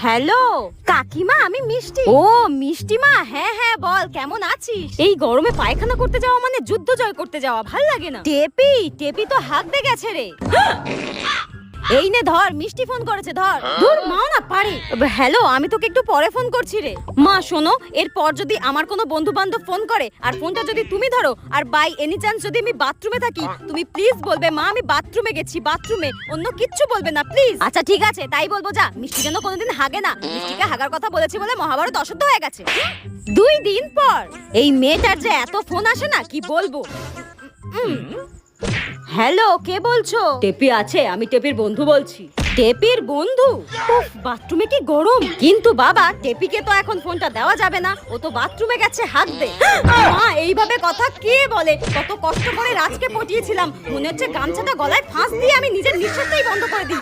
Hello কাকিমা, আমি মিষ্টি। ও মিষ্টি মা, হ্যাঁ হ্যাঁ বল, কেমন আছিস? এই গরমে পায়খানা করতে যাওয়া মানে যুদ্ধ জয় করতে যাওয়া, ভাল লাগে না। টেপি টেপি তো হাঁকতে গেছে রে। এই নে ধর, মিষ্টি ফোন করেছে, ধর। ধুর, মাও না পারে। হ্যালো, আমি তোকে একটু পরে ফোন করছি রে। মা শোনো, এরপর যদি আমার কোনো বন্ধু বান্ধব ফোন করে আর ফোনটা যদি তুমি ধরো, আর বাই এনি চান্স যদি আমি বাথরুমে থাকি, তুমি প্লিজ বলবে মা আমি বাথরুমে গেছি, বাথরুমে, অন্য কিচ্ছু বলবে না প্লিজ। আচ্ছা ঠিক আছে, তাই বলবো। যা, মিষ্টি যেন কোনোদিন হাগে না। মিষ্টিকে হাগার কথা বলেছি বলে মহাভারত অশুদ্ধ হয়ে গেছে। 2 দিন পর এই মেয়েটার যে এত ফোন আসে না, কি বলবো। হ্যালো, কে বলছো? টেপি আছে, আমি টেপির বন্ধু বলছি। টেপির বন্ধু? উফ, বাথরুমে কি গরম। কিন্তু বাবা, টেপিকে তো এখন ফোনটা দেওয়া যাবে না, ও তো বাথরুমে গেছে হাঁকতে। মা, এইভাবে কথা কে বলে? কত কষ্ট করে রাজকে পটিয়েছিলাম, মনে হচ্ছে গামছাটা গলায় ফাঁস দিয়ে আমি নিজের নিঃশ্বাসটাই বন্ধ করে দিই।